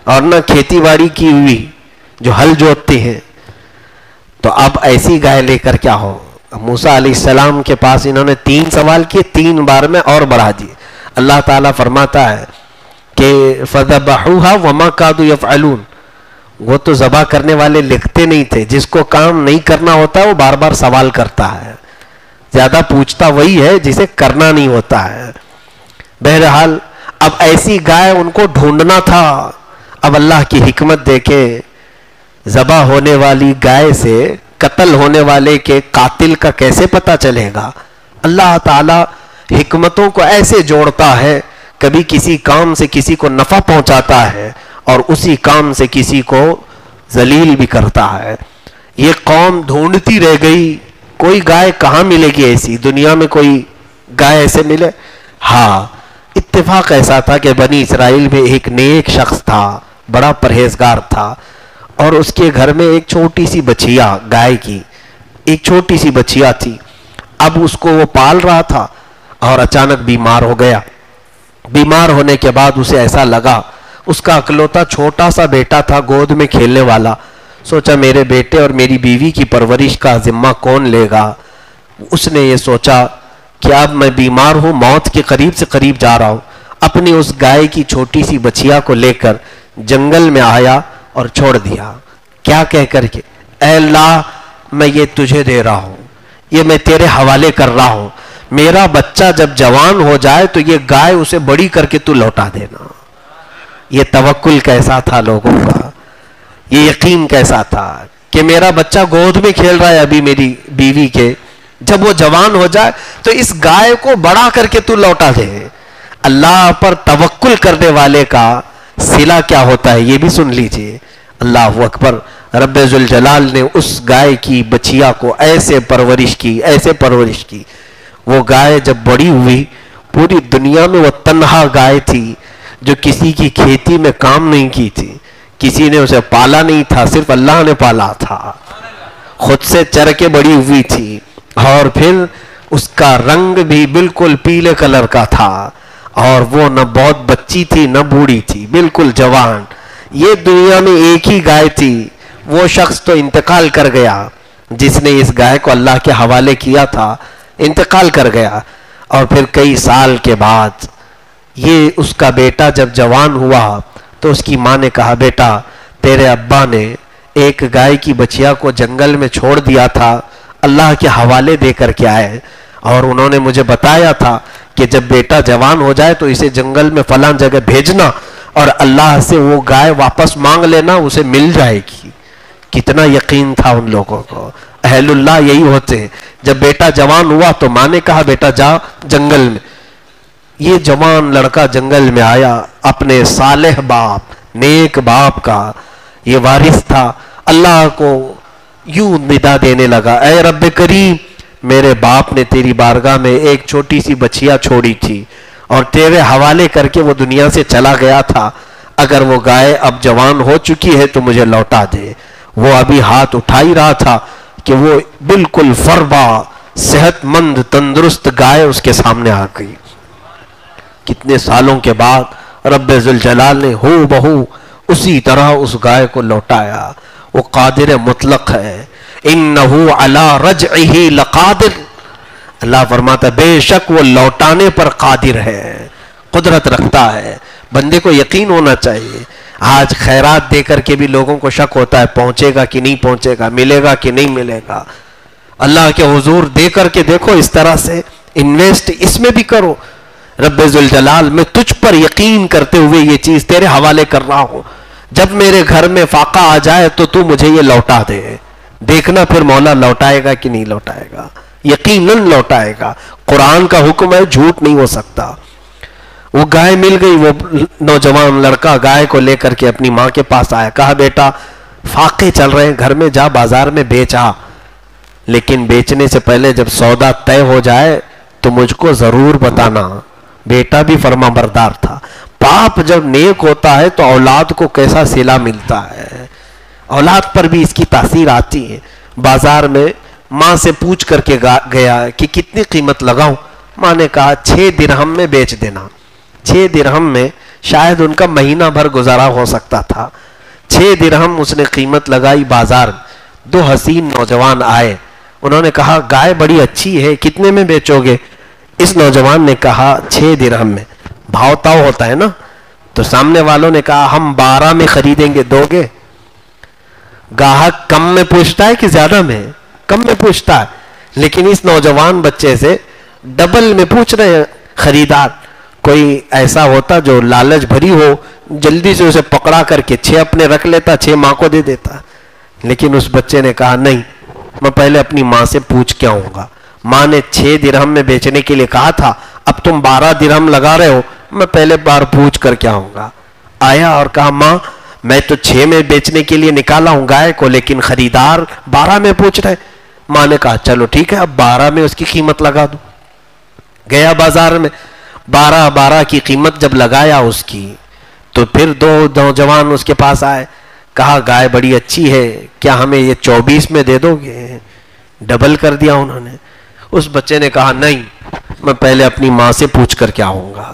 اور نہ کھیتی باڑی کی ہوئی جو ہل جوتتے ہیں، تو اب ایسی گائے لے کر کیا ہو؟ موسیٰ علیہ السلام کے پاس انہوں نے 3 سوال کیے، 3 بار میں اور بڑھا دیے۔ اللہ تعالیٰ فرماتا ہے کہ فَذَبَحُوهَا وَمَا كَادُوا يَفْعَلُونَ، وہ تو ذبح کرنے والے لکھتے نہیں تھے، جس کو کام نہیں کرنا ہوتا وہ بار بار سوال کرتا ہے، زیادہ پوچھتا وہی ہے جسے کرنا نہیں ہوتا ہے۔ بہرحال اب ایسی گائے ان کو ڈھونڈنا تھا۔ اب اللہ کی حکمت دیکھیں، ذبح ہونے والی گائے سے قتل ہونے والے کے قاتل کا کیسے پتہ چلے گا؟ اللہ تعالی حکمتوں کو ایسے جوڑتا ہے، کبھی کسی کام سے کسی کو نفع پہنچاتا ہے اور اسی کام سے کسی کو ذلیل بھی کرتا ہے۔ یہ قوم ڈھونڈتی رہ گئی، کوئی گائے کہاں ملے گی ایسی؟ دنیا میں کوئی گائے ایسے ملے؟ ہاں، اتفاق ایسا تھا کہ بنی اسرائیل میں ایک نیک شخص تھا، بڑا پرہیزگار تھا، اور اس کے گھر میں ایک چھوٹی سی بچیا، گائے کی ایک چھوٹی سی بچیا تھی۔ اب اس کو وہ پال رہا تھا اور اچانک بیمار ہو گیا۔ بیمار ہونے کے بعد اسے ایسا لگا، اس کا اکلوتا چھوٹا سا بیٹا تھا گود میں کھیلنے والا، سوچا میرے بیٹے اور میری بیوی کی پرورش کا ذمہ کون لے گا؟ اس نے یہ سوچا کہ اب میں بیمار ہوں، موت کے قریب سے قریب جا رہا ہوں، اپنی اس گائے کی چھوٹی سی بچیا کو لے کر جنگل میں آیا اور چھوڑ دیا۔ کیا کہہ کر کے، اے اللہ میں یہ تجھے دے رہا ہوں، یہ میں تیرے حوالے کر رہا ہوں، میرا بچہ جب جوان ہو جائے تو یہ گائے اسے بڑی کر کے تو لوٹا دینا۔ یہ توکل کیسا تھا لوگوں کا، یہ یقین کیسا تھا کہ میرا بچہ گود میں کھیل رہا ہے ابھی میری بیوی کے، جب وہ جوان ہو جائے تو اس گائے کو بڑا کر کے تو لوٹا دے۔ اللہ پر توکل کرنے والے کا صلہ کیا ہوتا ہے یہ بھی سن لیجئے۔ اللہ اکبر، رب ذوالجلال نے اس گائے کی بچیا کو ایسے پرورش کی، وہ گائے جب بڑی ہوئی، پوری دنیا میں وہ تنہا گائے تھی جو کسی کی کھیتی میں کام نہیں کی تھی، کسی نے اسے پالا نہیں تھا، صرف اللہ نے پالا تھا، خود سے چر کے بڑی ہوئی تھی، اور پھر اس کا رنگ بھی بالکل پیلے کلر کا تھا، اور وہ نہ بہت بچی تھی نہ بوڑھی تھی، بالکل جوان۔ یہ دنیا میں ایک ہی گائے تھی، وہ شخص تو انتقال کر گیا جس نے اس گائے کو اللہ کے حوالے کیا تھا، انتقال کر گیا۔ اور پھر کئی سال کے بعد یہ اس کا بیٹا جب جوان ہوا تو اس کی ماں نے کہا، بیٹا تیرے ابا نے ایک گائے کی بچیا کو جنگل میں چھوڑ دیا تھا، اللہ کے حوالے دے کر کے آئے، اور انہوں نے مجھے بتایا تھا کہ جب بیٹا جوان ہو جائے تو اسے جنگل میں فلاں جگہ بھیجنا اور اللہ سے وہ گائے واپس مانگ لینا، اسے مل جائے گی۔ کتنا یقین تھا ان لوگوں کو، اہل اللہ یہی ہوتے ہیں۔ جب بیٹا جوان ہوا تو ماں نے کہا بیٹا جا جنگل میں۔ یہ جوان لڑکا جنگل میں آیا، اپنے صالح باپ، نیک باپ کا یہ وارث تھا، اللہ کو یوں ندا دینے لگا، اے رب کریم، میرے باپ نے تیری بارگاہ میں ایک چھوٹی سی بچیا چھوڑی تھی اور تیرے حوالے کر کے وہ دنیا سے چلا گیا تھا، اگر وہ گائے اب جوان ہو چکی ہے تو مجھے لوٹا دے۔ وہ ابھی ہاتھ اٹھا ہی رہا تھا کہ وہ بالکل فربا صحت مند تندرست گائے اس کے سامنے آ گئی۔ کتنے سالوں کے بعد رب ذوالجلال نے ہو بہو اسی طرح اس گائے کو لوٹایا۔ وہ قادر مطلق ہے، انہو علی رجعہ لقادر، اللہ فرماتا ہے بے شک وہ لوٹانے پر قادر ہے، قدرت رکھتا ہے۔ بندے کو یقین ہونا چاہیے۔ آج خیرات دے کر کے بھی لوگوں کو شک ہوتا ہے پہنچے گا کہ نہیں پہنچے گا، ملے گا کہ نہیں ملے گا۔ اللہ کے حضور دے کر کے دیکھو، اس طرح سے انویسٹ اس میں بھی کرو، رب ذوالجلال میں تجھ پر یقین کرتے ہوئے یہ چیز تیرے حوالے کر رہا ہوں، جب میرے گھر میں فاقہ آ جائے تو مجھے یہ لوٹا دے۔ دیکھنا پھر مولا لوٹائے گا کہ نہیں لوٹائے گا، یقیناً لوٹائے گا۔ قرآن کا حکم ہے، جھوٹ نہیں ہو سکتا۔ وہ گائے مل گئی، وہ نوجوان لڑکا گائے کو لے کر کے اپنی ماں کے پاس آیا، کہا بیٹا فاقے چل رہے ہیں گھر میں، جا بازار میں بیچ آ، لیکن بیچنے سے پہلے جب سودا طے ہو جائے تو مجھ کو ضرور بتانا۔ بیٹا بھی فرما بردار تھا، باپ جب نیک ہوتا ہے تو اولاد کو کیسا صلہ ملتا ہے، اولاد پر بھی اس کی تاثیر آتی ہے۔ بازار میں ماں سے پوچھ کر کے گیا کہ کتنی قیمت لگاؤں، ماں نے کہا 6 درہم میں بیچ دینا۔ 6 درہم میں شاید ان کا مہینہ بھر گزارا ہو سکتا تھا۔ 6 درہم اس نے قیمت لگائی بازار میں۔ 2 حسین نوجوان آئے، انہوں نے کہا گائے بڑی اچھی ہے، کتنے میں بیچو گے؟ اس نوجوان نے کہا 6 درہم میں۔ بھاؤ تاؤ ہوتا ہے نا، تو سامنے والوں نے کہا ہم 12 میں خریدیں گے، دو گے؟ گاہک کم میں پوچھتا ہے کہ زیادہ میں؟ کم میں پوچھتا ہے، لیکن اس نوجوان بچے سے ڈبل میں پوچھ رہے ہیں خریدار۔ کوئی ایسا ہوتا جو لالچ بھری ہو، جلدی سے اسے پکڑا کر کے 6 اپنے رکھ لیتا، 6 ماں کو دے دیتا، لیکن اس بچے نے کہا نہیں، میں پہلے اپنی ماں سے پوچھ کے آؤں گا۔ ماں نے 6 درہم میں بیچنے کے لیے کہا تھا، اب تم 12 درہم لگا رہے ہو، میں پہلے بار پوچھ کر کے آؤں گا۔ آیا اور کہا ماں میں تو 6 میں بیچنے کے لیے نکالا ہوں گائے کو، لیکن خریدار 12 میں پوچھ رہے۔ ماں نے کہا چلو ٹھیک ہے، اب 12 میں اس کی قیمت لگا دو۔ گیا بازار میں، 12 کی قیمت جب لگایا اس کی، تو پھر 2 نوجوان اس کے پاس آئے، کہا گائے بڑی اچھی ہے، کیا ہمیں یہ 24 میں دے دو گے؟ ڈبل کر دیا انہوں نے۔ اس بچے نے کہا نہیں، میں پہلے اپنی ماں سے پوچھ کر کے آؤں گا۔